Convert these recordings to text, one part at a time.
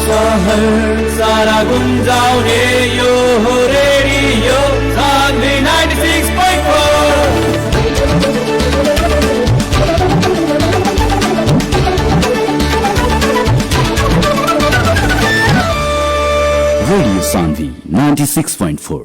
सहर सारा गुन्जाउने यो हो रेडियो सान्वी 96.4। रेडियो सान्वी 96.4।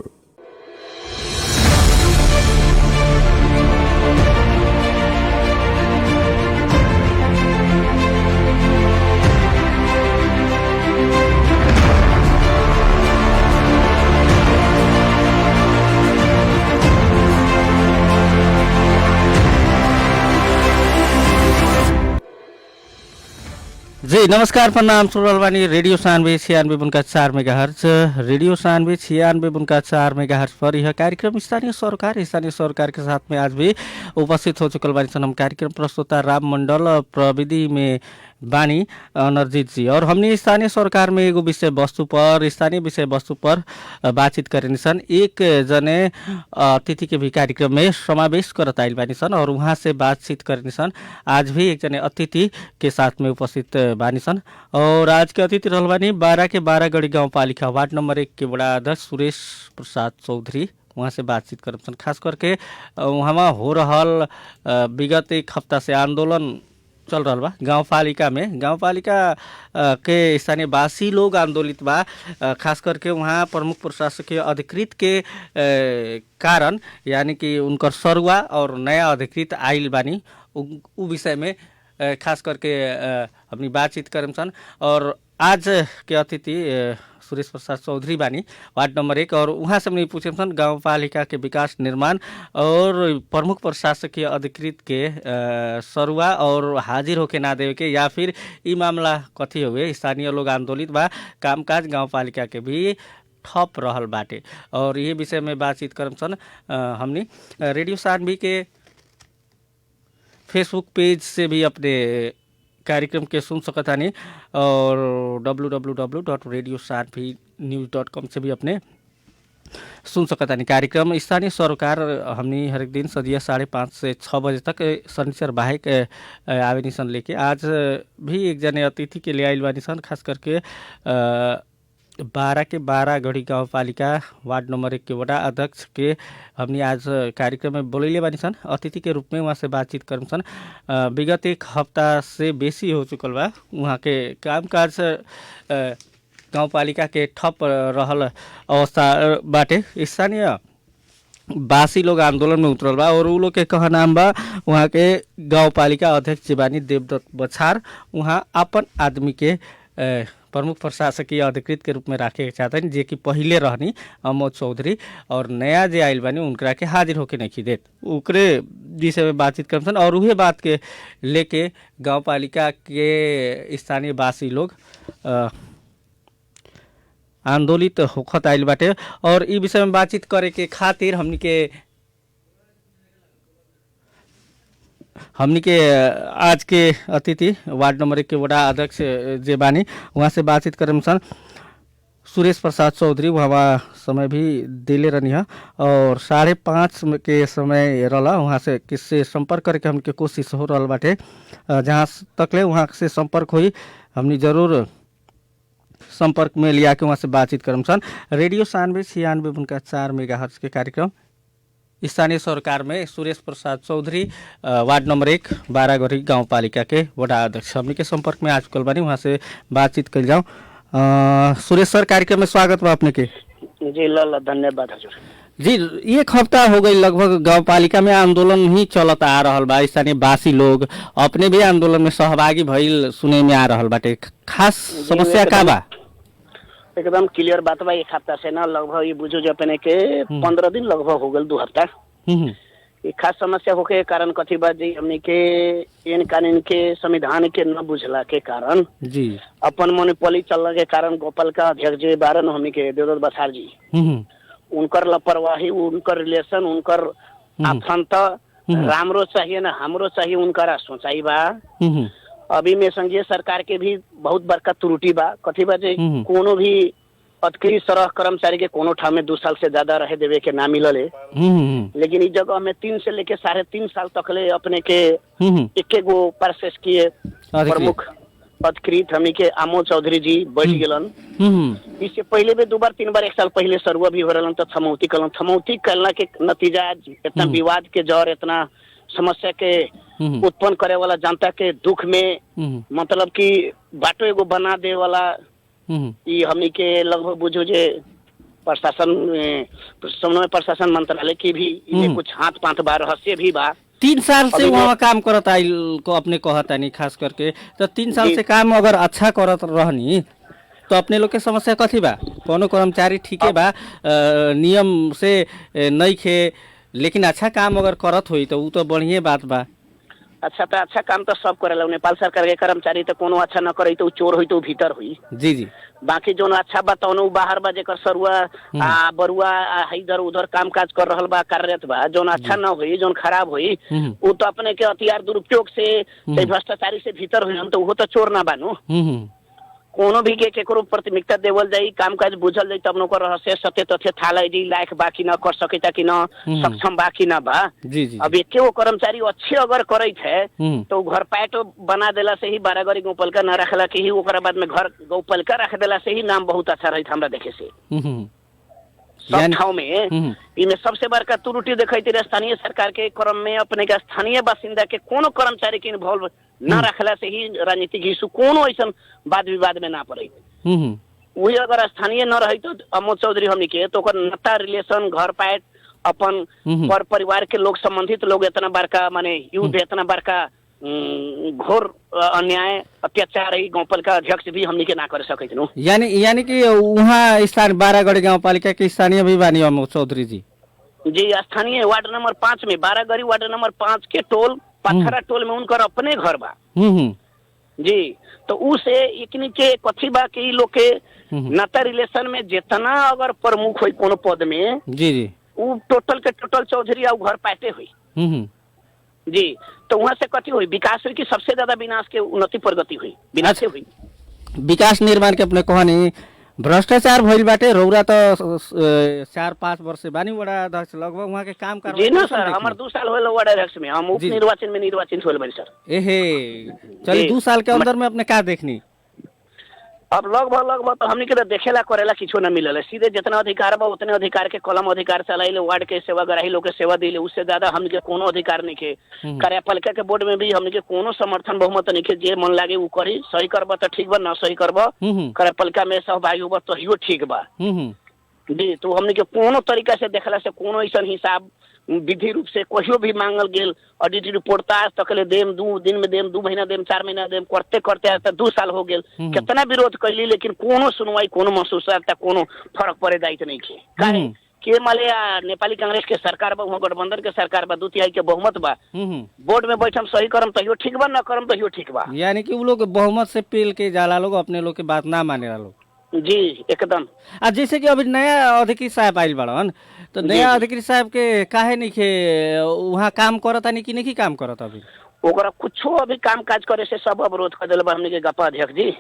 जी नमस्कार, प्रणाम। सुरलवानी रेडियो 96.4 मेगाहर्ट्ज, रेडियो 96.4 मेगाहर्ट्ज पर यह कार्यक्रम स्थानीय सरकार के साथ में आज भी उपस्थित हो चुकल बानी सन हम कार्यक्रम प्रस्तुता राम मंडल, प्रविधि में बानी अनरजीत जी। और हमने स्थानीय सरकार में एगो विषय वस्तु पर बातचीत करें सन। एक जने अतिथि के भी कार्यक्रम में समावेश करत आइल बानी सन और वहाँ से बातचीत करें सन। आज भी एक जने अतिथि के साथ में उपस्थित बानी सन और आज के अतिथि रहल बानी 12 के 12 गढ़ी गाँव पालिका वार्ड नंबर 1 के बड़ा अध्यक्ष सुरेश प्रसाद चौधरी। वहाँ से बातचीत करब सन। खास करके वहाँ हो रहल विगत एक हफ्ता से आंदोलन चल रहा बा गाउँपालिका के स्थानीय वासी लोग आंदोलित बा। खास करके वहाँ प्रमुख प्रशासकीय अधिकृत के कारण यानी कि उनकर सरुआ और नया अधिकृत आइल बानी उ विषय में खास करके अपनी बातचीत करम सन। और आज के अतिथि सुरेश प्रसाद चौधरी बानी वार्ड नंबर 1 और वहाँ से हमने पूछे सन गाउँपालिका के विकास निर्माण और प्रमुख प्रशासकीय अधिकृत के सरुआ और हाजिर होके ना देवे के या फिर ई मामला कथी हुए स्थानीय लोग आंदोलित बा कामकाज गाउँपालिका के भी ठप रहल बाटे और ये विषय में बातचीत करम सन। हमने रेडियो सान्वी के फेसबुक पेज से भी अपने कार्यक्रम के सुन सकता नहीं और www.radiosanvinews.com से भी अपने सुन सकता नहीं। कार्यक्रम स्थानीय सरकार हमने हर एक दिन सदिया 5:30 से 6 बजे तक शनिचर बाहेक आवे निसन लेके आज भी एक जने अतिथि के ले आइल बानी सन। खास करके 12 के 12 गढ़ी गाँव पालिका वार्ड नंबर 1 के वडा अध्यक्ष के हमने आज कार्यक्रम में बोलैले बानी सन। अतिथि के रूप में वहाँ से बातचीत करम सन। विगत एक हफ्ता से बेसी हो चुकल बा वहाँ के कामकाज गाउँपालिका के ठप रहल अवस्था बाटे। स्थानीय वासी लोग आंदोलन में उतरल बा और उ लोग के कह नाम बा वहाँ के गाउँपालिका अध्यक्ष जीवानी देवदत्त बछार वहाँ अपन आदमी के प्रमुख प्रशासकीय अधिकृत के रूप में राखे चाहते हैं जे कि पहले रहनी अमोद चौधरी और नया जे आइल बानी उनकरा के हाजिर होके नहीं देत उकरे विषय में बातचीत करम और उहे बात के लेके गाउँपालिका के स्थानीय वासी लोग आंदोलित होखत आइल बाटे। और ई विषय में बातचीत करे के खातिर हमनी के आज के अतिथि वार्ड नंबर 1 के वडा अध्यक्ष जे बानी वहाँ से बातचीत करम सन सुरेश प्रसाद चौधरी। वहाँ समय भी दिले रहनी है और 5:30 के समय रहा वहाँ से किससे संपर्क करके हमके कोशिश हो रहा बाटे। जहाँ तकले वहाँ से संपर्क हुई हमने जरूर संपर्क में लिया के वहाँ से बातचीत करम सन। रेडियो 96.4 मेगाहर्ट्ज के कार्यक्रम स्थानीय सरकार में सुरेश प्रसाद चौधरी वार्ड नंबर 1 12 गढ़ी गाउँपालिका के वडा अध्यक्ष हमने के संपर्क में आज कल बानी वहाँ से बातचीत कर जाऊँ। सुरेश सर कार्यक्रम में स्वागत बा अपने के। जी ल धन्यवाद हजुर। जी एक हफ्ता हो गई लगभग गाउँपालिका में आंदोलन ही चलत आ रहल बा। स्थानीय वासी लोग अपने भी आंदोलन में सहभागी भइल सुने में आ रहल बाटे। खास समस्या का बा? एकदम क्लियर बात बा। एक हफ्ता से ना लगभग ये बुझो जो अपने के 15 दिन लगभग हो गल 2 हफ्ता। ये खास समस्या होके कारण कथी बा जी हमने के इन कानून के संविधान के न बुझला के कारण जी अपन मोनोपोली चलने के कारण गोपाल का अध्यक्ष जी बारन हमने के देवदत्त बछार जी उनकर लापरवाही उनकर रिलेशन उनकर आफंत रामरो चाहिए ना हमरो चाहिए उनकर सोचाई बा। अभी में संघीय सरकार के भी बहुत बड़का त्रुटि बा। कथी बा जे कोनो भी अधिकारी सरह कर्मचारी के कोनो ठाम में 2 साल से ज्यादा रहे देवे के ना मिलले लेकिन इस जगह में 3 से लेके 3.5 साल तक ले अपने के एक गो प्रोसेस किए प्रमुख अधिकृत हमी के आमोद चौधरी जी बैठ गेलन। इससे पहले भी 2 बार 3 बार 1 साल पहले सरुआ भी हो रहलन तो थमौती कलन। थमौती करना के नतीजा इतना विवाद के जड़, इतना समस्या के उत्पन्न करे वाला, जनता के दुख में मतलब कि बाटो एगो बना दे वाला ये हमनी के लगभग बुझो जे प्रशासन समन्वय प्रशासन मंत्रालय की भी इमे कुछ हाथ पांथ बा, रहस्य भी बा। 3 साल से वहाँ काम करत आइल को अपने कहता नहीं, खास करके तो 3 साल से काम अगर अच्छा करत रहनी तो अपने लोग के समस्या कथी बा? कोनो कर्मचारी ठीके बा, नियम से नहीं खे, लेकिन अच्छा काम अगर करत हुई तो वो तो बढ़िया बात बा। अच्छा काम तो सब करेला। नेपाल सरकार के कर्मचारी तो कोनो अच्छा न करे तो चोर हुई तो भीतर हुई। जी जी। बाकी जो अच्छा बताओ बाहर बा, जेकर सरुआ बरुआ इधर उधर काम काज कर रहल बा, कार्यरत बा, जो अच्छा न हुई, जो खराब हुई, वो तो अपने के हथियार दुरुपयोग से भ्रष्टाचारी से भीतर हुई, हम तो वो तो चोर ना बानू। कोनो भी के केकरो प्राथमिकता देवल जाई, काम काज बुझल जाई, तब नो रहस्य सत्य तथ्य थाला जी लायक बाकी न कर सकेता कि न सक्षम बाकी न बा। जी जी। अब एक वो कर्मचारी अच्छे अगर करत है तो घर पाटो बना देला से ही 12 गरी गौपालिका न रखला के ही ओकरा बाद में घर गौपालिका रख देला से ही नाम बहुत अच्छा रही हमरा देखे से। सब ठाव में इनमें सबसे बड़का त्रुटि देखती रहे स्थानीय सरकार के क्रम में अपने के स्थानीय बासिंदा के कोनो कर्मचारी के इन्वॉल्व न रखला से ही राजनीतिक इशू कोनो ऐसा वाद विवाद में ना पड़े। वही अगर स्थानीय न रही तो आमोद चौधरी हमनी के तो नाता रिलेशन घर पाट अपन पर परिवार के लोग संबंधित लोग इतना बड़का माने युद्ध, इतना बड़का घोर अन्याय अत्याचार है गौपालिका अध्यक्ष भी हमनी के ना कर सके। यानी कि वहाँ स्थान 12 गढ़ी गाँव पालिका के स्थानीय भी बानी आमोद चौधरी जी। जी, स्थानीय वार्ड नंबर 5 में 12 गढ़ी वार्ड नंबर 5 के टोल पत्थरा टोल में उनकर अपने घर बा। जी, तो उसे इकनी के कथी बा कि लोग के नाता रिलेशन में जितना अगर प्रमुख हुई कोनो पद में, जी जी, वो टोटल के टोटल चौधरी आ घर पाटे हुई। जी, तो वहाँ से कथी हुई? विकास हुई कि सबसे ज्यादा विनाश के उन्नति प्रगति हुई, विनाश हुई। विकास निर्माण के अपने कहनी भ्रष्टाचार भइल बाटे। रौरा तो 4-5 वर्ष से बानी वडा अध्यक्ष लगभग वहाँ के काम कर। जी ना सर, हमार 2 साल होल वडा अध्यक्ष में, हम उप निर्वाचन में निर्वाचित होल बानी सर। एहे, चलिए 2 साल के अंदर में अपने का देखनी? अब लगभग तो हमनी के तो देखेला करेला किछो न मिलल है। सीधे जितना अधिकार बा उतने अधिकार के कलम अधिकार चलाइले, वार्ड के सेवा कराही, लोग के सेवा दिले, उससे ज्यादा हमनी के कोनो अधिकार नहीं के। कार्यपालिका के बोर्ड में भी हमनी के कोनो समर्थन बहुमत नहीं के। जे मन लागे वो करी, सही करबा तो ठीक बा, ना सही करबा कार्यपालिका में सहभागी होबा तो हियो ठीक बा। जी, तो हमनी के कोनो तरीका से देखला से कोनो ऐसा हिसाब विधि रूप से कहियो भी मांगल गेल ऑडिट रिपोर्ट आज तक ले देम, 2 दिन में देम, 2 महीना देम, 4 महीना देम, करते करते आज तक 2 साल हो गेल। कितना विरोध कैली लेकिन कोनो सुनवाई, कोनो महसूस कोनो फर्क पड़े दायित्व नहीं के। के माले नेपाली कांग्रेस के सरकार बा, वहाँ गठबंधन के सरकार बा, 2/3 के बहुमत बा, बोर्ड में बैठम सही करम तहियो ठीक बा, न करम तहियो ठीक बा। यानी कि वो लोग बहुमत से पेल के जाला लोग, अपने लोग के बात ना माने लोग। जी एकदम। जैसे कि अभी नया अधिकारी साहब आइल बड़न, तो नया अधिकारी साहब के काहे नहीं के वहाँ काम करता नहीं कि नहीं काम करता? अभी ओकरा कुछो अभी काम काज करे से सब अवरोध कर दिल बा हमने के गपा अध्यक्ष जी।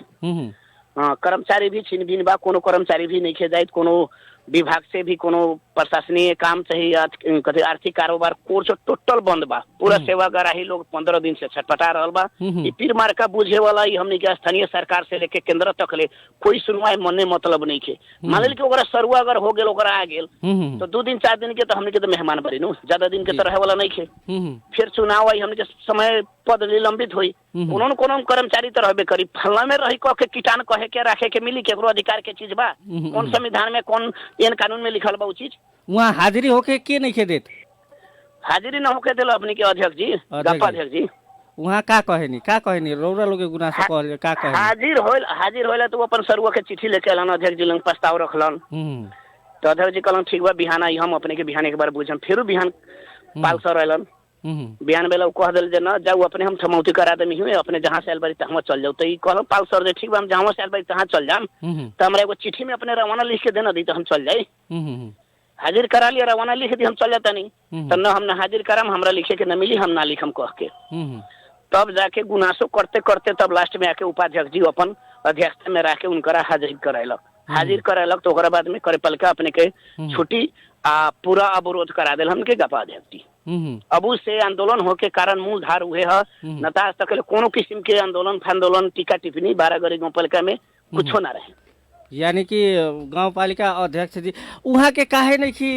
कर्मचारी भी छीनबीन बा, कोनो कर्मचारी भी नहीं खे जाइत, कोनो विभाग से भी कोनो प्रशासनीय काम चाहिए, आर्थिक कारोबार कोर्स टोटल बंद बा। पूरा सेवा कराही लोग 15 दिन से छटपटा रहल बा। ये पीर मार्का बुझे वाला ही हमने के स्थानीय सरकार से लेके केंद्र तक ले कोई सुनवाई मने मतलब नहीं के। मान ली कि ओकरा सरुआ अगर हो गेल, ओकरा आ गेल तो 2 दिन 4 दिन के तो हमने के तो मेहमान बनी नु, ज्यादा दिन के तो रहे वाला नहीं के। फिर चुनाव आई, हमने के समय पद निलंबित हुई, उन्होंने कोनो कर्मचारी तो रहबे करी। फलना में रही कह के कीटान कहे के रखे के मिली, केकरो अधिकार के चीज बा? कौन संविधान में, कौन एन कानून में लिखल बा वो चीज? वहाँ हाजिरी होके के नहीं खे देत? हाजिरी न होके दिल अपने के अध्यक्ष जी, गपा अध्यक्ष जी। वहाँ का कहनी रौरा लोग गुना से कहले का कहनी? हाजिर होइला तो अपन सरुआ के चिट्ठी लेके अलन, अध्यक्ष जी लंग प्रस्ताव रखलन। तो अध्यक्ष जी कहलन ठीक बा, बिहान आई, हम अपने के बिहान एक बार बुझम। फिर बिहान पाल सर अलन, बिहान बेला कह दिल जे न जाऊ, अपने हम थमौती करा देमी हुए, अपने जहाँ से आयल बारी तहाँ चल जाऊ। तो ई कहल पाल सर जे ठीक बा, हम जहाँ से आयल बारी तहाँ चल जाम, तो हमरा एगो चिट्ठी में अपने रवाना लिख के देना दी तो हम चल जाई। हाजिर करा लिया, रवाना लिख दी, हम चल जाता नहीं। तो न हम न हाजिर कराम, हमरा लिखे के न मिली, हम ना लिखम कह के। तब जाके गुनासो करते करते तब लास्ट में आके उपाध्यक्ष जी अपन अध्यक्षता में रह के उनकरा हाजिर करायलक। हाजिर करेलक तो ओकरा बाद में कार्यपालिका अपने के छुट्टी आ पूरा अवरोध करा दिल हमके गपा देती। अब उससे आंदोलन हो के कारण मूल धार हुए है नता आज तक कोनो किस्म के आंदोलन फांदोलन टीका टिप्पणी 12 गरी गाँव पालिका में कुछ ना रहे। यानी कि गांव पालिका अध्यक्ष जी वहाँ के काहे नहीं कि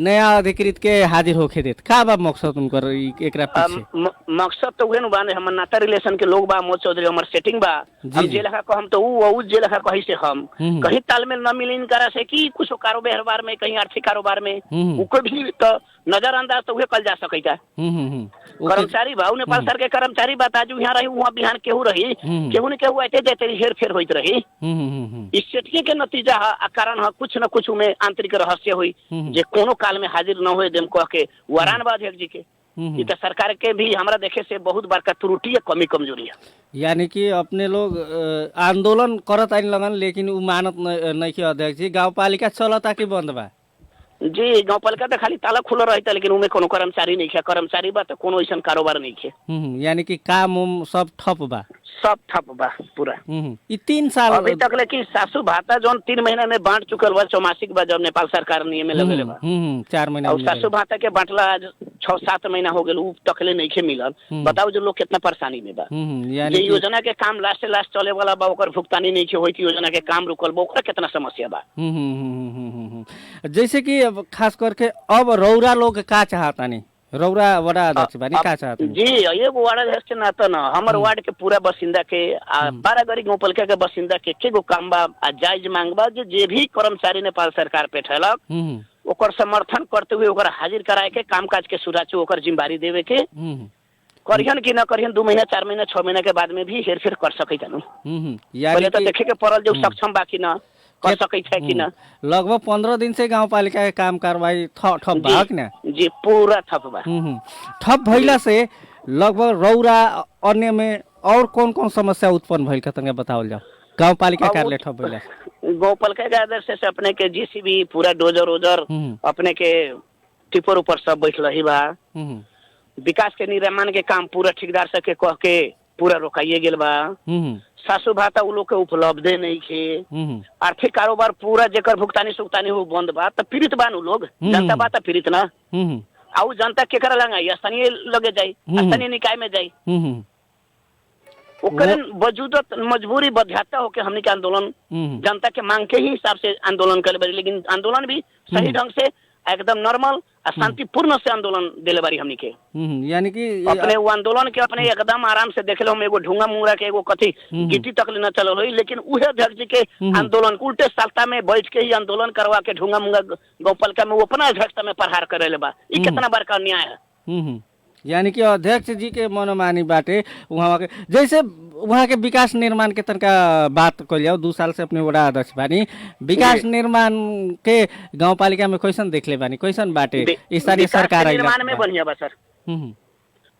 नया अधिकृत के हाजिर होके देत का बा मकसद उनकर एकरा पीछे? मकसद तो उहे बाने हमर नाता रिलेशन के लोग बा मोच चौधरी हमर सेटिंग बा हम जे लखा कहम तो ऊ जे लखा कही से हम कहीं तालमेल न मिलिन करा से कि कुछ कारोबार में कहीं आर्थिक कारोबार में उ भी तो नजरअंदाज तो उहे कल जा सकैता। कर्मचारी बा नेपाल सरकार के कर्मचारी बा ताजू यहाँ रही वहाँ बिहान केहू रही केहू न केहू आते देते हेर फेर होइत रही। इस सेटिंग के नतीजा है कारण है कुछ न कुछ में आंतरिक रहस्य हुई जे कोनो काल में हाजिर न हुए देम कह के वरान बा अध्यक्ष जी के ये तो सरकार के भी हमरा देखे से बहुत बड़का त्रुटि है कमी कमजोरी है। यानी कि अपने लोग आंदोलन करत आइन लगन लेकिन उ मानत नहीं कि अध्यक्ष जी गाँव पालिका चलता कि बंद बा? जी गाँव पालिका तो खाली ताला खुला रहता लेकिन उनमें कोनो कर्मचारी नहीं है कर्मचारी बा तो कोनो ऐसा कारोबार नहीं है। यानी कि काम उम सब ठप बा? सब ठप बा पूरा। ई 3 साल अभी तक लेकिन सासू भाता जो 3 महीना में बांट चुकल बा चौमासिक बा जब नेपाल सरकार नियम में लगले बा 4 महीना और सासू भाता के बांटला आज 6-7 महीना हो गेल उ तकले नहीं खे मिलल। बताओ जो लोग कितना परेशानी में बा। यानी ये योजना के काम लास्ट चले वाला बा ओकर भुगतानी नहीं खे होई कि योजना के काम रुकल बा ओकरा कितना समस्या बा। जैसे कि खास करके अब रौरा लोग का चाहतानी रौरा वार्ड अध्यक्ष बानी का चाहतानी? जी एगो वार्ड अध्यक्ष ना तो ना हमर वार्ड के पूरा बसिंदा के 12 गरी गाँव पालिका के बसिंदा के एकेगो काम बा आ जायज मांग बा जे भी कर्मचारी नेपाल सरकार पे ठहलक ओकर समर्थन करते हुए ओकर हाजिर कराए के काम काज के सुराचू ओकर जिम्मेदारी देवे के करियन कि न करियन 2 महीना 4 महीना 6 महीना के बाद में भी हेर फेर कर सकै जानू। पहले तो देखे के पड़ल जो सक्षम बाकी ना कर सकै छै कि ना। लगभग 15 दिन से गांव पालिका के काम कार्रवाई ठप बा ना? जी पूरा ठप बा। ठप भइला से लगभग रौरा अन्य में और कौन समस्या उत्पन्न भइल तंगा बतावल जाओ गांव पालिका कार्यालय ठप भइला? गाँव पालिका के आदर्श से अपने के जेसीबी पूरा डोजर ओजर अपने के टिपर ऊपर सब बैठल ही बा। विकास के निर्माण के काम पूरा ठेकेदार से के कह के पूरा रोकाइए गेल बा। सासू भाता उ लोग के उपलब्धे नहीं खे। आर्थिक कारोबार पूरा जेकर भुगतानी सुगतानी हो बंद बा त पीड़ित बानू लोग जनता बा त पीड़ित ना आउ जनता केकरा लगा स्थानीय लगे जाई स्थानीय निकाय में जाई ओकरे वजूदत मजबूरी बाध्यता होके हमनी के आंदोलन जनता के मांग के ही हिसाब से आंदोलन करे लेकिन आंदोलन भी सही ढंग से एकदम नॉर्मल शांतिपूर्ण से आंदोलन दिले बारी हमनी के। यानी कि अपने वो आंदोलन के अपने एकदम आराम से देख लो हम एगो ढूंगा मुंगरा के एगो कथी गिट्टी तक न चल रही लेकिन उहे अध्यक्ष जी के आंदोलन उल्टे साल्ता में बैठ के ही आंदोलन करवा के ढूंगा मुंगा गाँव पालिका में वो अपना अध्यक्षता में प्रहार करे बा ये कितना बड़का अन्याय है। यानी कि अध्यक्ष जी के मनोमानी बाटे वहाँ के जैसे वहाँ के विकास निर्माण के तनका बात कर लिया 2 साल से अपने बड़ा अध्यक्ष बानी विकास निर्माण के गाँव पालिका में कैसन देख ले बानी कैसन बाटे स्थानीय सरकार निर्माण में बढ़िया बा सर।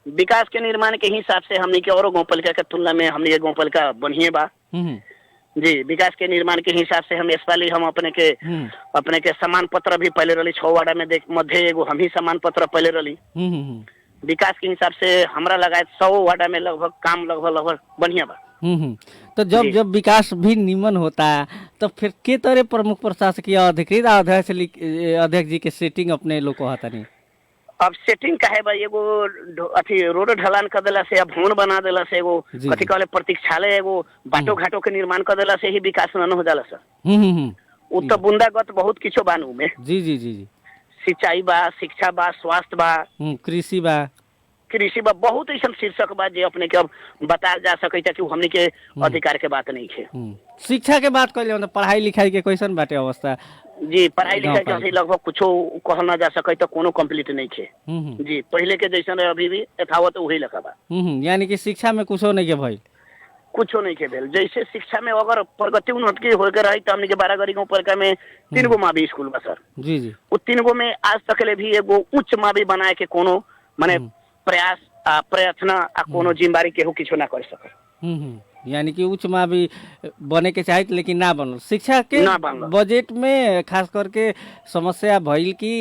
विकास के निर्माण के हिसाब से हमने के और गाँव पालिका के तुलना में हमने के गाँव पालिका बढ़िया बा। जी विकास के निर्माण के हिसाब से हम इस वाली हम अपने के सम्मान पत्र भी पहले रही 6 वार्ड में मध्य एगो हम ही सम्मान पत्र पहले रही। विकास के हिसाब से हमरा लगाए 100 वार्ड में लगभग काम लगभग बढ़िया बा। तो जब विकास भी निमन होता तो फिर के तरह प्रमुख प्रशासकीय अधिकृत अध्यक्ष जी के सेटिंग अपने लोग को होता नहीं? अब सेटिंग काहे बा एगो अथी रोड ढलान कर देला से अब भवन बना देला से एगो कथी कहले प्रतीक्षालय एगो बाटो घाटो के निर्माण कर देला से ही विकास न हो जाला सर। उ तो बुंदागत बहुत किछो बानू में। जी जी जी जी सिंचाई बा शिक्षा बा स्वास्थ्य बा कृषि बा बहुत ऐसा शीर्षक बा जे अपने के अब बताया जा सके कि हमनी के अधिकार के बात नहीं है। शिक्षा के बात कर लियो पढ़ाई लिखाई के कैसन बाटे अवस्था? जी पढ़ाई लिखाई के लगभग कुछो कहल ना जा सके तो कोनो कंप्लीट नहीं है। जी पहले के जैसन अभी भी यथावत वही लगा बा। यानी कि शिक्षा में कुछो नहीं के भइल? कुछो नहीं के भेल। जैसे शिक्षा में अगर प्रगति उन्नति होके रही तो हमनी के 12 गरी गाँव पालिका में 3 गो मावी स्कूल बा सर। जी जी वो 3 गो में आज तक ले भी एगो उच्च मावी बनाए के कोनो माने प्रयास प्रयत्न कोनो जिम्मेदारी केहू किछो ना कर सके। यानी कि उच्च मावी बने के चाहिए लेकिन ना बनल। शिक्षा के बजट में खास करके समस्या भइल कि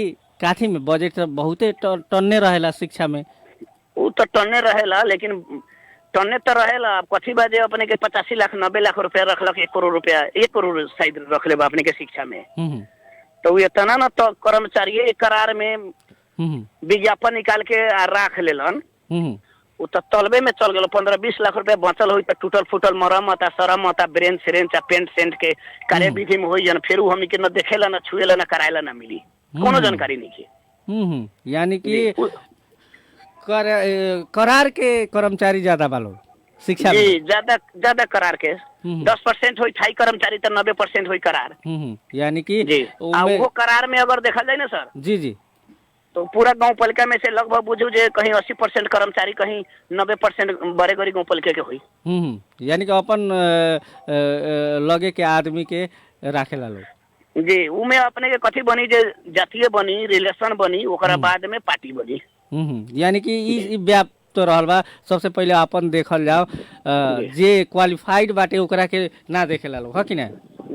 काठी में बजट बहुते टन्ने रहेला शिक्षा में? वो तो टन्ने रहेला लेकिन टन्ने तो रहेला। अब कथी बाजे अपने के 85 लाख 90 लाख रुपया रखलक, 1 करोड़ रुपया, 1 करोड़ शायद रख ले अपने के शिक्षा में। तो इतना ना तो कर्मचारी करार में विज्ञापन निकाल के राख लेलन, वो तो तलबे में चल गलो। 15-20 लाख रुपया बचल हुई तो टूटल फूटल मरम्मत शरमत ब्रेंच सेरेंच पेंट सेंट के कार्यविधि में हुई, फिर हमी के न देखेला न छुएला न कराएला न मिली, कोनो जानकारी नहीं है। यानी कि करार के कर्मचारी ज्यादा बालो शिक्षा जी, ज्यादा करार के 10% हुई ठाई कर्मचारी तो 90% हुई करार। यानी कि वो करार में अगर देखा जाए ना सर, जी जी, तो पूरा गांव पालिका में से लगभग बुझू जे कहीं 80% कर्मचारी, कहीं 90% बड़े गरी गांव पालिका के हुई। यानी कि अपन लगे के आदमी के राखेला लोग जी। उ में अपने के कथी बनी जे जातीय बनी, रिलेशन बनी, ओकरा बाद में पार्टी बनी। यानी कि ई व्याप तो रहल बा। सबसे पहले अपन देखल जाओ जे क्वालिफाइड बाटे ओकरा के ना देखेला लोग, है कि ना?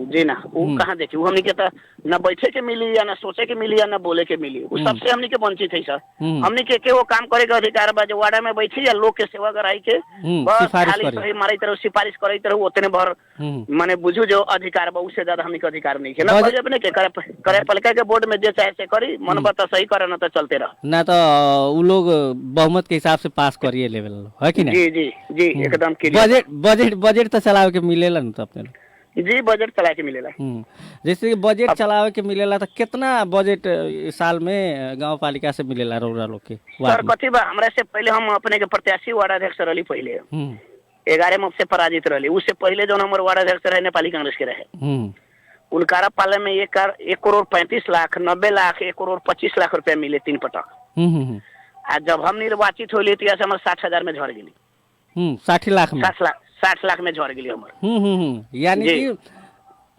जी ना, वो कहाँ देखी, वो हमनी के तो न बैठे के मिली या न सोचे के मिली या न बोले के मिली, वो सबसे हमनी के वंचित है सर। हमनी के वो काम करे के अधिकार बा, जो वार्डा में बैठी या लोग के सेवा कराई के बस खाली सही मारी तरह सिफारिश करे तरह उतने भर माने बुझू जो अधिकार बा, उससे ज्यादा हमनी के अधिकार नहीं है ना। अपने के करे पालिका के बोर्ड में जे चाहे से करी, मन बता सही करे ना तो चलते रह ना, तो वो लोग बहुमत के हिसाब से पास करिए लेवल, है कि ना? जी जी जी, एकदम बजट तो चलावे के मिलेला ना तो अपने जी, बजट चला के मिलेला। जैसे कि बजट चलावे के मिलेला तो कितना बजट साल में गांव पालिका से मिलेला रौरा लोग के? सर कथी बा, हमरा से पहले हम अपने के प्रत्याशी वार्ड अध्यक्ष रही, पहले 11 मत से पराजित रही। उससे पहले जो हमारे वार्ड अध्यक्ष रहे नेपाली कांग्रेस के रहे, उनकारा पाले में 1 करोड़ 35 लाख 90 लाख 1 करोड़ 25 लाख रुपया मिले 3 पटक। आज जब हम निर्वाचित होली तो हमारे 60,000 में झड़ गई। 60 लाख में 60 लाख में झड़ गई हमारे। यानी कि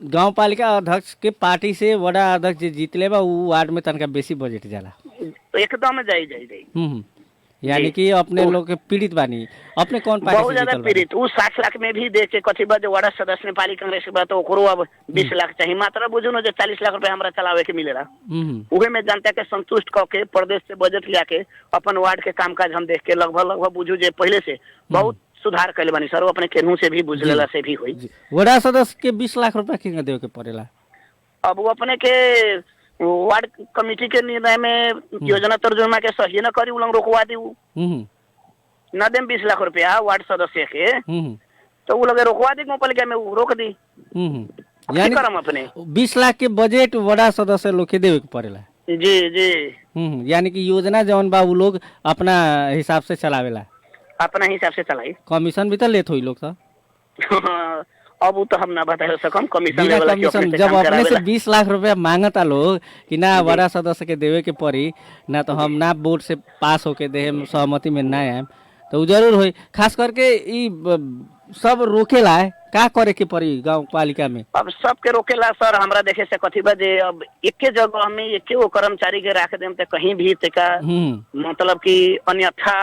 गांव पालिका अध्यक्ष के पार्टी से बड़ा अध्यक्ष जीतले बा, वो वार्ड में तनका बेसी बजट जाला, एकदम जाई। यानी कि अपने लोग के पीड़ित बानी, अपने कौन पार्टी बहुत ज्यादा पीड़ित। वो 60 लाख में भी देख के कथी बा, जो वार्ड सदस्य नेपाली कांग्रेस के बा तो ओकरो अब 20 लाख चाहिए। मात्र बुझू न जो 40 लाख रुपया हमरा चलावे के मिलेला, उहे में जनता के संतुष्ट क के प्रदेश से बजट लिया के अपन वार्ड के कामकाज हम देख के लगभग बुझू जे पहले से बहुत सुधार कैले बानी सर। अपने केनू से भी बुझलेला से भी हुई। वार्ड सदस्य के 20 लाख रुपया के देवे के पड़ेला। अब वो अपने के वार्ड कमेटी के निर्णय में योजना तर्जुमा के सही न करी, उलंग रोकवा दी, न देम 20 लाख रुपया वार्ड सदस्य के, तो वो लगे रोकवा दी, गाँव पालिका में रोक दी। यानी करम अपने 20 लाख के बजट वार्ड सदस्य लोग के देवे के पड़ेला। जी जी, यानी कि योजना जौन बा वो लोग अपना हिसाब से चलावेला, अपना हिसाब से चलाई। कमीशन भी तो लेत हुई लोग तो अब वो तो हम ना बता सकम। कमीशन जब अपने से 20 लाख रुपया मांगता लोग कि ना बड़ा सदस्य के देवे के पड़ी, ना तो हम ना बोर्ड से पास होके दे सहमति में ना आए, तो जरूर होई। खास करके ई सब रोकेला है, का करे के पड़ी गांव पालिका में? अब सबके रोकेला सर, हमरा देखे से कथी बा जे अब एके जगह में एके वो कर्मचारी के रख देम त कहीं भी तेका मतलब कि अन्यथा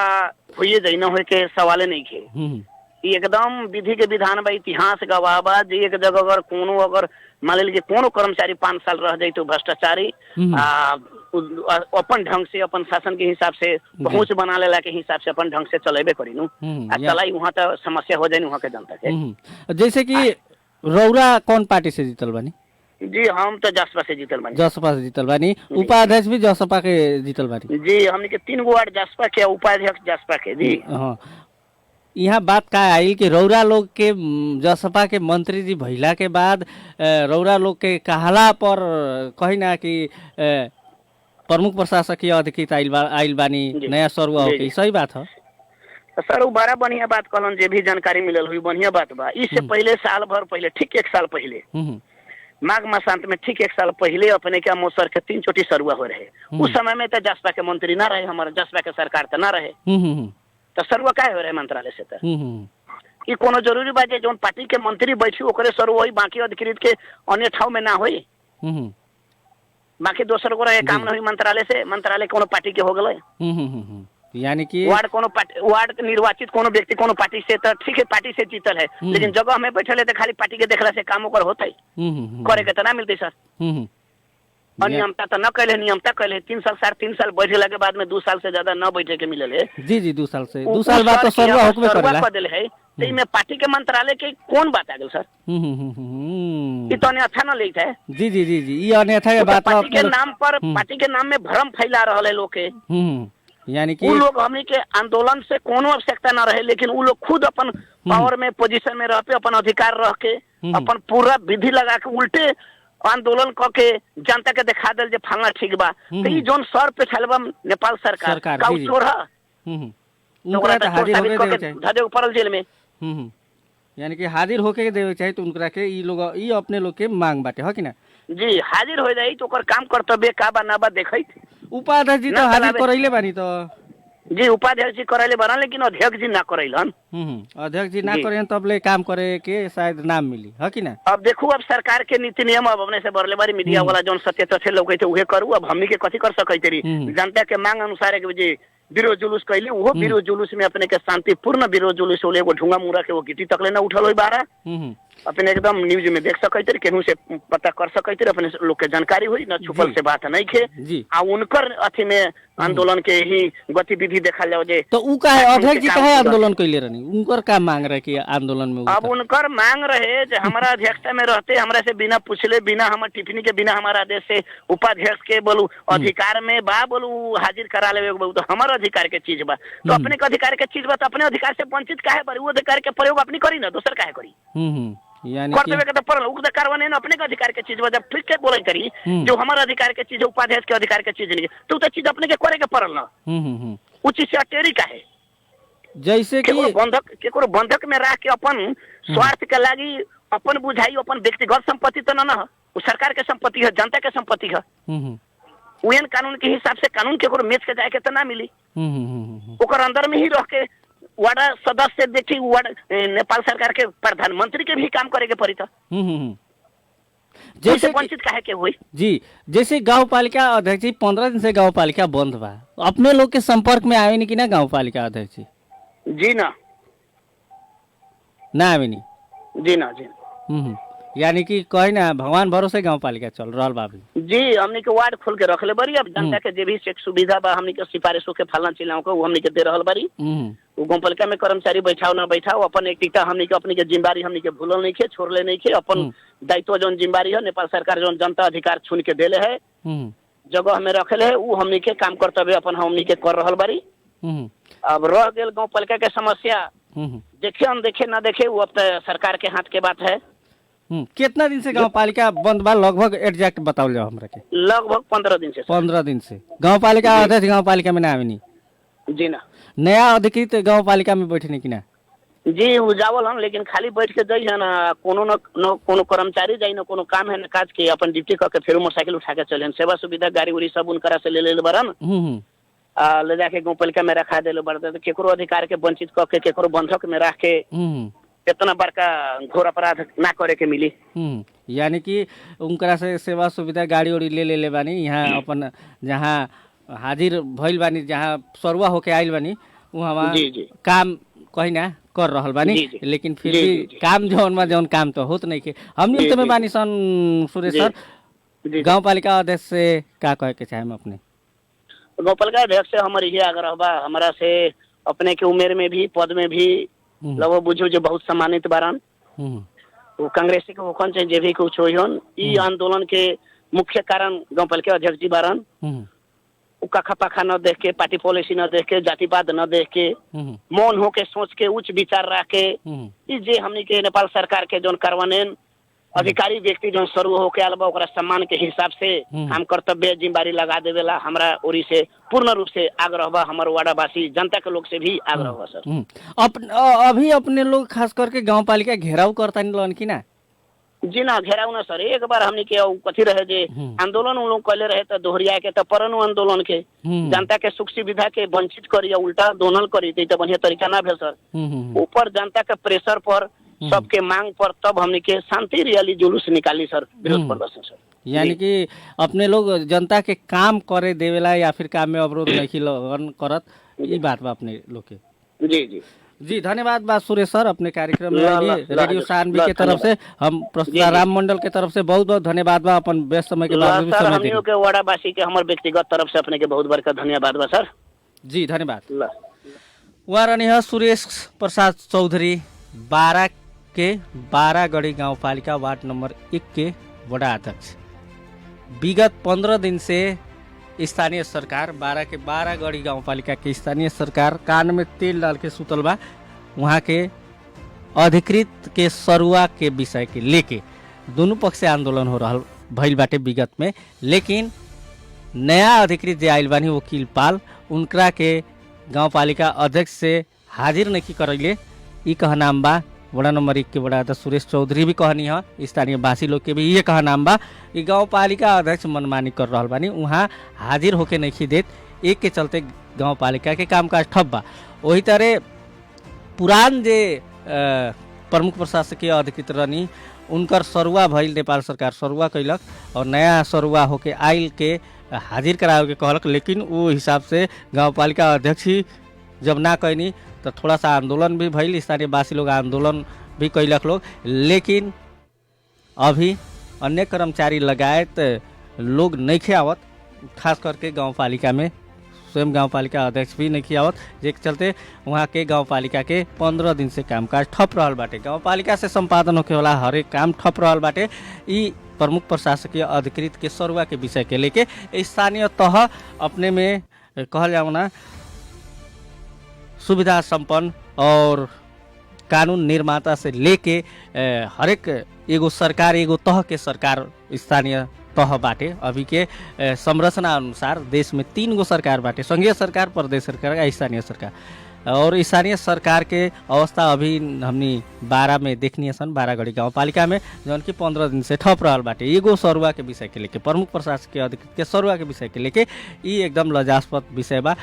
होइए जाई, न होए के सवाले नहीं के। एकदम विधि के विधान बा, इतिहास गवाह बा जे एक जगह अगर कोनो अगर मान लीजिए कोनो कर्मचारी 5 साल रह जाए तो भ्रष्टाचारी अपन ढंग से अपन शासन के हिसाब से पहुंच बना लेला के हिसाब से अपन ढंग से चलेबे करी नु, चलाई वहाँ तो समस्या हो जाए वहाँ के जनता के। जैसे कि रौरा कौन पार्टी से जीतल बानी? जी हम तो जसपा से जीतल बानी। जसपा से जीतल बानी, उपाध्यक्ष भी जसपा के जीतल बानी? जी, हमने के 3 गो वार्ड जसपा के, उपाध्यक्ष जसपा के। जी हाँ, यहाँ बात का आई कि रौरा लोग के जसपा के मंत्री जी भइला के बाद रौरा लोग के कहला पर कही ना कि प्रमुख प्रशासकीय अधिकृत आइल बानी नया सरुआ होके, सही बात है सर? वो बड़ा बढ़िया बात कहलन, जे भी जानकारी मिलल हुई बढ़िया बात बा। इससे पहले साल भर पहले, ठीक 1 साल पहले माघ मासांत में, ठीक 1 साल पहले अपने के अमोसर के 3 चोटी सरुआ हो रहे। उस समय में तो जसपा के मंत्री ना रहे, हमारे जसपा के सरकार तो ना रहे, तो सरुआ क्या हो रहे मंत्रालय से? तो ये कोनो जरूरी बात है जो पार्टी के मंत्री बैठी ओकरे सरुआ होई, बाकी अधिकृत के अन्य ठाव में ना होई, बाकी दोसर को रहे काम नहीं मंत्रालय से। मंत्रालय कोनो पार्टी के हो गए, यानी कि वार्ड निर्वाचित कोनो व्यक्ति कोनो पार्टी से, तो ठीक है पार्टी से जीतल है, लेकिन जगह में बैठल है तो खाली पार्टी के देखला से काम ओकर होता है, करे के तो ना मिलते सर। अनियमता तो न कैले, नियमता कैले। 3 साल 3.5 साल बैठेला के बाद में 2 साल से ज्यादा न बैठे के मिलल है। जी 2 साल से 2 साल बाद तो सर्वा होकबे करेला कर देले है। तो में पार्टी के मंत्रालय के कौन बात आ गेल सर? ई तो अच्छा न लेत है। जी ई अन्यथा के बात पार्टी के नाम पर, पार्टी के नाम में भ्रम फैला रहल है लोग के। यानी कि वो लोग हमनी के आंदोलन से कोनो आवश्यकता न रहे, लेकिन वो लोग खुद अपन पावर में पोजीशन में रह पे अपन अधिकार रह के अपन पूरा विधि लगा के उल्टे आंदोलन क के जनता के दिखा दिल जे फलना ठीक बा। तो ई जोन सर पे छलबा नेपाल सरकार का छोड़ा उनकरा तो हाजिर होके देवे चाहिए, धरे ऊपर जेल में। यानी कि हाजिर होके देवे चाहिए। तो उनकरा के ई लोग ई अपने लोग के मांग बाटे है कि ना? जी हाजिर हो जाई तो ओकर काम कर्तव्य का बा ना बा देखई। उपाध्यक्ष जी तो हाजिर करैले बानी तो। जी उपाध्यक्ष जी करैले बना, लेकिन अध्यक्ष जी ना करैलन। अध्यक्ष जी ना करें तब ले काम करे के शायद नाम मिली है कि ना? अब देखू, अब सरकार के नीति नियम अब अपने से बरले बारी मीडिया वाला जोन सत्य तथ्य लोग थे उहे करू। अब हमनी के कथी कर सकते रही? जनता के मांग अनुसार के जे विरोध जुलूस कैली, वो विरोध जुलूस में अपने के शांतिपूर्ण विरोध जुलूस होले। एगो ढुंगा मुरा के वो गिट्टी तकले ना उठल होई बारा। अपने एकदम न्यूज में देख सकते रही, केहू से पता कर सकते रही, अपने लोग के जानकारी हुई ना, छुपल से बात नहीं खे। आ उनकर अथी में आंदोलन के ही गतिविधि देखा जाओ जे। तो उ काहे अध्यक्ष जी काहे आंदोलन कैले रहनी? उनकर का मांग रहे कि आंदोलन में? अब उनकर मांग रहे जे हमारा अध्यक्षता में रहते, हमरा से बिना पूछले, बिना हमार टिप्पणी के, बिना हमारा आदेश से उपाध्यक्ष के बोलू अधिकार में बा, बोलू हाजिर करा ले तो हमारा अधिकार के चीज बा। तो अपने के अधिकार के चीज बा तो अपने अधिकार से वंचित काहे बारी? वो अधिकार के प्रयोग अपनी करी ना, दूसर काहे करी? यानी कर्तव्य के तो पर उक्त कार्रवाई ना अपने के अधिकार के चीज बा। जब ठीक के बोले करी जो हमारा अधिकार के चीज है, उपाध्यक्ष के अधिकार के चीज नहीं, तो चीज अपने के करे के पड़ल ना। वो चीज से अटेरी का है। जैसे कि केकरो बंधक में रख के अपन स्वार्थ के लागी अपन बुझाई, अपन व्यक्तिगत संपत्ति तो ना हो, वो सरकार के संपत्ति है, जनता के संपत्ति है। उन कानून के हिसाब से कानून केकरो मेच के जाए के तो ना मिली। ओकर अंदर में ही रह के वार्ड सदस्य देखी, वार्ड नेपाल सरकार के प्रधानमंत्री के भी काम करे के पड़ी था। जैसे वंचित काहे के हुई? जी जैसे गांव पालिका अध्यक्ष जी 15 दिन से गांव पालिका बंद बा, अपने लोग के संपर्क में आवे नहीं कि ना गांव पालिका अध्यक्ष जी? जी ना आवे नहीं। जी ना। यानी कि कहे ना भगवान भरोसे गांव पालिका चल रहा बाबू। जी हमनी के वार्ड खोल के रखले बारी। अब जनता के जे भी सुविधा बा हमनी के सिफारिशों के फलना चिल्लाओ के वो हमनी के दे रहल बारी। वो गांव पालिका में कर्मचारी बैठाओ ना बैठाओ, अपन एक टीका हमनी के अपनी के जिम्मेदारी हमनी के भूलल नहीं खे, छोड़ले नहीं खे। अपन दायित्व जोन जिम्मेदारी है नेपाल सरकार जोन जनता अधिकार छुन के देले है, जगह में रखले है, वो हमनी के काम कर्तव्य अपन हमनी के कर रहल बारी। अब रह गेल गांव पालिका के समस्या, देखे अनदेखे ना देखे वो अब सरकार के हाथ के बात है। कितना दिन से गांव पालिका बंद बा? लगभग एग्जैक्ट बताओ ले हमरा के। लगभग 15 दिन से। 15 दिन से गांव पालिका अध्यक्ष गांव पालिका में ना आवे नहीं? जी ना। नया अधिकृत गांव पालिका में बैठे नहीं कि ना? जी वो जावल हम, लेकिन खाली बैठ के जाई है ना, कोनो कर्मचारी जाई ना, कोनो काम है ना काज के अपन ड्यूटी करके फिर मोटरसाइकिल उठा के चले। सेवा सुविधा गाड़ी उड़ी सब उनकरा से ले बरन ले जाके गांव पालिका में रखा देले बरते। तो केकरो अधिकार के वंचित करके केकरो बंधक में रख के इतना बड़का घोर अपराध ना करे के मिली। यानी कि उनकरा से सेवा सुविधा गाड़ी उड़ी ले बानी, यहाँ अपन जहाँ हाजिर भइल बानी, जहाँ सरुआ होके आइल बानी वहाँ काम कहीं ना कर रहल बानी। लेकिन फिर भी काम जौन काम तो होत नहीं के। हमनी में बानी सन सुरेश सर, गाँव पालिका अध्यक्ष से का कहे के चाहे? अपने गाँव पालिका अध्यक्ष से हमारे ये आग्रह बा, हमारा से अपने के उम्र में भी पद में भी लगभग बुझो जो बहुत सम्मानित बारन। वो कांग्रेस के होखन चाहे जे भी कुछ होयन, ई आंदोलन के मुख्य कारण गांव पालिका अध्यक्ष जी बारन। काखा पाखा न देख के, पार्टी पॉलिसी न देख के, जातिवाद न देख के, मौन होके सोच के, उच्च विचार रख के, ई जे हमनी के नेपाल सरकार के जोन कार्यान्वयन अधिकारी व्यक्ति जो सर्व होके आल बा, ओकरा सम्मान के हिसाब से हम कर्तव्य जिम्मेदारी लगा देवेला हमरा ओरी से पूर्ण रूप से आग्रह बा। हमारे वाडावासी जनता के लोग से भी आग्रह बा सर। अभी अपने लोग खास करके गांव पालिका घेराव करता नहीं कि ना? जी ना, घेराव ना सर। एक बार हमने के कथी रहे जे आंदोलन उन लोग कैले रहे तो दोहरिया के तो परनु आंदोलन के जनता के सुख सुविधा के वंचित करी या उल्टा दोनल करी तो बढ़िया तरीका ना भेल सर। ऊपर जनता के प्रेशर पर, सबके मांग पर, तब हमने के शांति रैली जुलूस निकाली सर, विरोध प्रदर्शन सर। यानी कि अपने लोग जनता के काम करे देवेला या फिर काम में अवरोध नहीं लगन करत, ये बात बा अपने लोग के? जी जी। जी धन्यवाद बा सुरेश सर, अपने कार्यक्रम में ल, आइए। ल, ल, रेडियो ल, सानवी ल, के तरफ से हम जी, प्रस्तुता जी। राम मंडल के तरफ से बहुत बहुत धन्यवाद बा, अपन व्यस्त समय के बाद भी सर समय हमनियों देने। के वाड़ावासी के हमार व्यक्तिगत तरफ से अपने के बहुत बड़का धन्यवाद बा सर। जी धन्यवाद। ल उहाँ रहने हैं सुरेश प्रसाद चौधरी, बारा के बारागढ़ी गाउँपालिका वार्ड नंबर 1 के वडा अध्यक्ष। विगत 15 दिन से स्थानीय सरकार, बारा के बारागढ़ी गाउँपालिका के स्थानीय सरकार कान में तेल डाल के सुतल बा। वहाँ के अधिकृत के सरुआ के विषय के लेके दोनों पक्ष से आंदोलन हो रहा भइल बाटे विगत में, लेकिन नया अधिकृत जे आइल बानी वकील पाल, उनकरा के गाउँपालिका अध्यक्ष से हाजिर नहीं करैले। ई कहनाम बा वडा नंबर 1 के वडा अध्यक्ष सुरेश चौधरी भी कहनी है, स्थानीय वासी लोग के भी ये कहनाम बा। ई गाउँपालिका अध्यक्ष मनमानी कर रहा बानी, वहाँ हाजिर होके नहीं देत, एक के चलते गाउँपालिका के कामकाज ठप बा। वही तरह पुरान जे प्रमुख प्रशासकीय अधिकृत रहनी, उनकर सरुआ भइल नेपाल सरकार सरुआ कैलक और नया सरुआ होके आइल के हाजिर करावे के कहलक, लेकिन वो हिसाब से गाउँपालिका अध्यक्ष ही जब ना कैनी तो थोड़ा सा आंदोलन भी भइल, स्थानीय वासी लोग आंदोलन भी कैलक लोग, लेकिन अभी अन्य कर्मचारी लगायत लोग नहीं आवत, खास करके गाउँपालिका में स्वयं गाउँपालिका अध्यक्ष भी नहीं आवत, जेके चलते वहाँ के गाउँपालिका के 15 दिन से कामकाज ठप रहल बाटे। गाउँपालिका से संपादन होके वाला हरेक काम ठप रहल बाटे। ई प्रमुख प्रशासकीय अधिकृत के सरुआ के विषय के लेके स्थानीय तह अपने में कहल जाओ ना सुविधा संपन्न और कानून निर्माता से लेके हरेक एगो सरकार, एगो तह के सरकार स्थानीय तह बाटे। अभी के संरचना अनुसार देश में 3 गो सरकार बाटे, संघीय सरकार, प्रदेश सरकार या स्थानीय सरकार। और स्थानीय सरकार के अवस्था अभी हमनी 12 में देखनी सन, बारागढ़ी गाउँपालिका में, जौन की 15 दिन से ठप रहल बाटे। एगो सरुआ के विषय के लेके, प्रमुख प्रशासकीय अधिकृत के सरुआ के विषय के लेके ई एकदम लज्जास्पद विषय बा।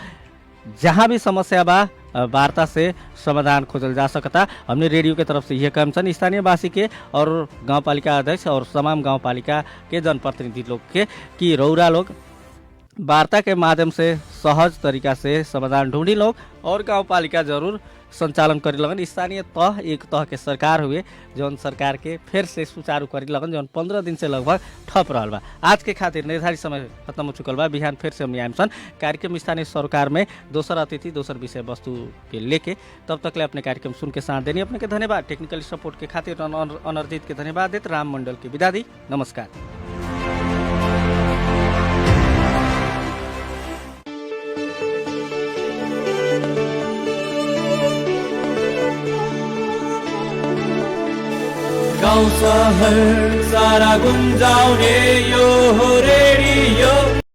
जहाँ भी समस्या बा वार्ता से समाधान खोजल जा सकता। हमने रेडियो के तरफ से यह काम छन् स्थानीय वासी के और गाउँपालिका अध्यक्ष और तमाम गाउँपालिका के जनप्रतिनिधि लोग के कि रौरा लोग वार्ता के माध्यम से सहज तरीका से समाधान ढूंढी लोग और गाउँपालिका जरूर संचालन करी लगन। स्थानीय तह एक तह के सरकार हुए जौन सरकार के फिर से सुचारू करी लगन, जौन 15 दिन से लगभग ठप रहल बा। आज के खातिर निर्धारित समय खत्म हो चुकल बा। बिहान फिर से हम आएम सन कार्यक्रम स्थानीय सरकार में दोसर अतिथि दोसर विषय वस्तु के लेके। तब तक ले अपने कार्यक्रम सुन के साथ देनी अपने के धन्यवाद। टेक्निकल सपोर्ट के खातिर अनर्जित के धन्यवाद देत राम मंडल की विदा दी। नमस्कार। गाउँ सहर सारा गुन्जाउने यो हो रेडियो।